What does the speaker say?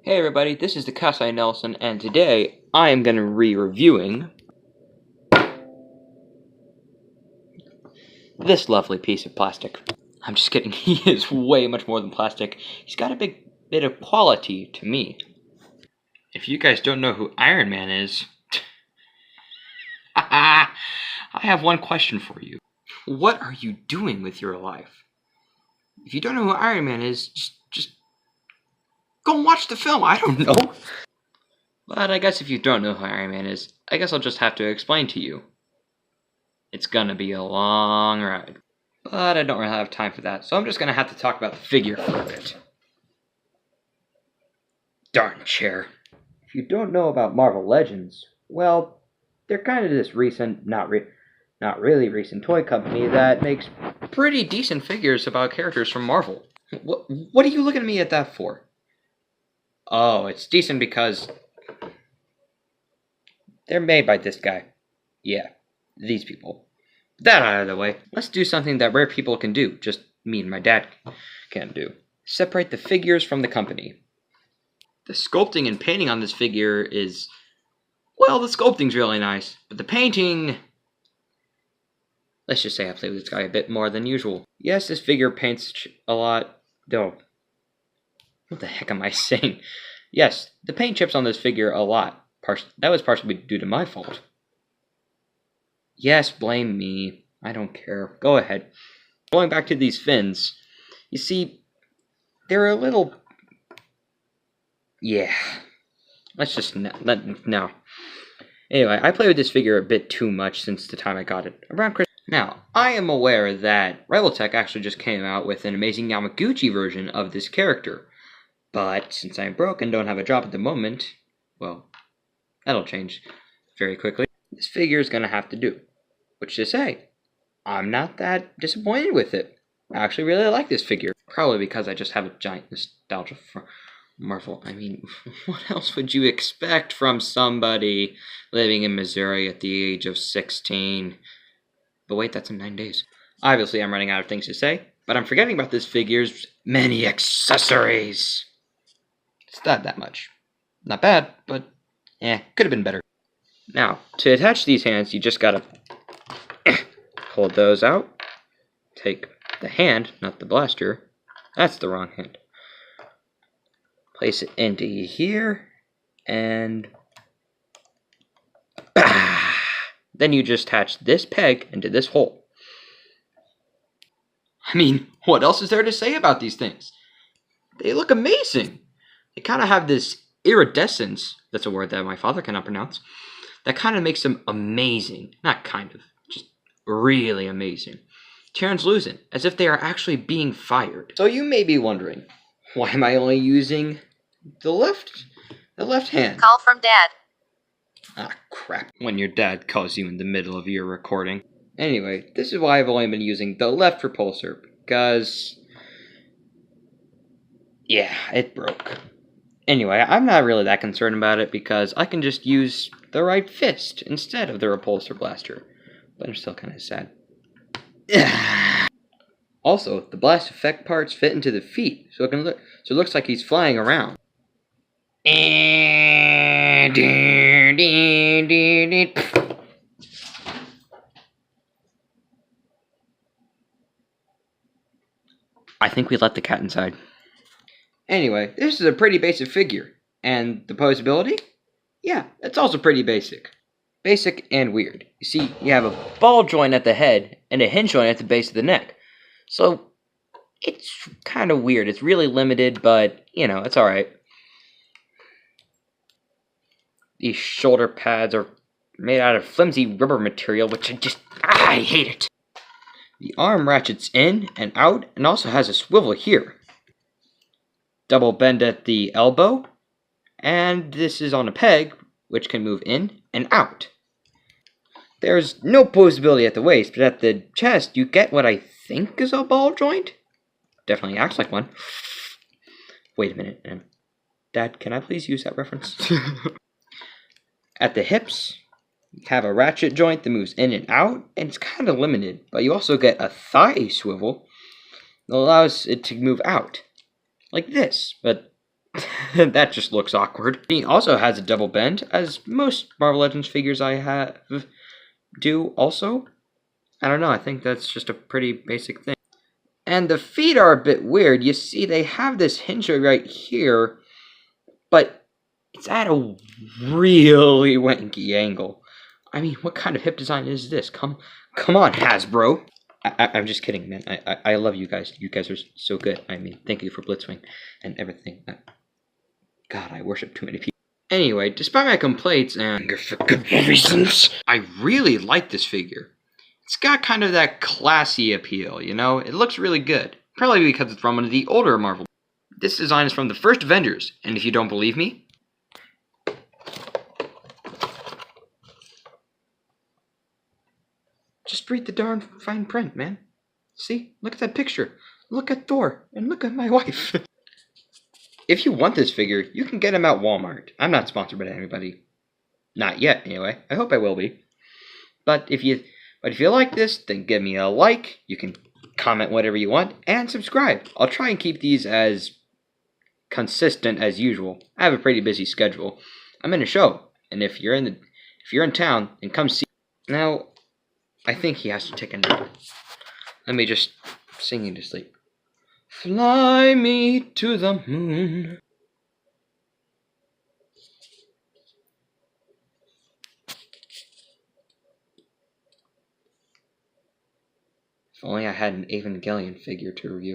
Hey everybody, this is the Kasai Nelson, and today I am going to be reviewing this lovely piece of plastic. I'm just kidding, he is way much more than plastic. He's got a big bit of quality to me. If you guys don't know who Iron Man is, I have one question for you. What are you doing with your life? If you don't know who Iron Man is, just go and watch the film, I don't know. But I guess if you don't know who Iron Man is, I guess I'll just have to explain to you. It's gonna be a long ride. But I don't really have time for that, so I'm just gonna have to talk about the figure for a bit. Darn chair. If you don't know about Marvel Legends, well, they're kind of this recent, not really recent toy company that makes pretty decent figures about characters from Marvel. What are you looking at me at that for? Oh, it's decent because they're made by this guy. Yeah, these people. That out of the way, let's do something that rare people can do, just me and my dad can't do. Separate the figures from the company. The sculpting and painting on this figure is, well, the sculpting's really nice, but the painting, let's just say I play with this guy a bit more than usual. Yes, this figure paints a lot, though. What the heck am I saying? Yes, the paint chips on this figure a lot. That was partially due to my fault. Yes, blame me. I don't care. Go ahead. Going back to these fins, you see, they're a little... Yeah. Let's just... No. Anyway, I played with this figure a bit too much since the time I got it. Around Christmas. Now, I am aware that Rebeltech actually just came out with an amazing Yamaguchi version of this character. But since I'm broke and don't have a job at the moment, well, that'll change very quickly. This figure is going to have to do. Which to say, I'm not that disappointed with it. I actually really like this figure. Probably because I just have a giant nostalgia for Marvel. I mean, what else would you expect from somebody living in Missouri at the age of 16? But wait, that's in 9 days. Obviously, I'm running out of things to say, but I'm forgetting about this figure's many accessories. It's not that much. Not bad, but could have been better. Now, to attach these hands, you just gotta hold those out. Take the hand, not the blaster. That's the wrong hand. Place it into here, and then you just attach this peg into this hole. I mean, what else is there to say about these things? They look amazing. They kind of have this iridescence, that's a word that my father cannot pronounce, that kind of makes them amazing. Not kind of, just really amazing. Translucent, as if they are actually being fired. So you may be wondering, why am I only using the left hand? Call from Dad. Ah, crap. When your dad calls you in the middle of your recording. Anyway, this is why I've only been using the left repulsor, because... yeah, it broke. Anyway, I'm not really that concerned about it because I can just use the right fist instead of the repulsor blaster. But I'm still kind of sad. Also, the blast effect parts fit into the feet, so it looks like he's flying around. I think we let the cat inside. Anyway, this is a pretty basic figure. And the posability? Yeah, it's also pretty basic. Basic and weird. You see, you have a ball joint at the head and a hinge joint at the base of the neck. So, it's kind of weird. It's really limited, but, you know, it's alright. These shoulder pads are made out of flimsy rubber material, which I hate it. The arm ratchets in and out and also has a swivel here. Double bend at the elbow, and this is on a peg, which can move in and out. There's no posability at the waist, but at the chest, you get what I think is a ball joint. Definitely acts like one. Wait a minute, Dad, can I please use that reference? At the hips, you have a ratchet joint that moves in and out, and it's kind of limited, but you also get a thigh swivel that allows it to move out. Like this, but That just looks awkward. He also has a double bend, as most Marvel Legends figures I have do also. I don't know, I think that's just a pretty basic thing. And the feet are a bit weird. You see, they have this hinge right here, but it's at a really wanky angle. I mean, what kind of hip design is this? Come on, Hasbro. I'm just kidding, man. I love you guys. You guys are so good. I mean, thank you for Blitzwing and everything. God, I worship too many people. Anyway, despite my complaints and for good reasons, I really like this figure. It's got kind of that classy appeal, you know? It looks really good. Probably because it's from one of the older Marvel. This design is from the first Avengers, and if you don't believe me, just read the darn fine print, man. See? Look at that picture. Look at Thor, and look at my wife. If you want this figure, you can get him at Walmart. I'm not sponsored by anybody. Not yet, anyway. I hope I will be. But if you like this, then give me a like. You can comment whatever you want, and subscribe. I'll try and keep these as consistent as usual. I have a pretty busy schedule. I'm in a show, and if you're in town, then come see. Now, I think he has to take a nap. Let me just sing you to sleep. Fly me to the moon. If only I had an Evangelion figure to review.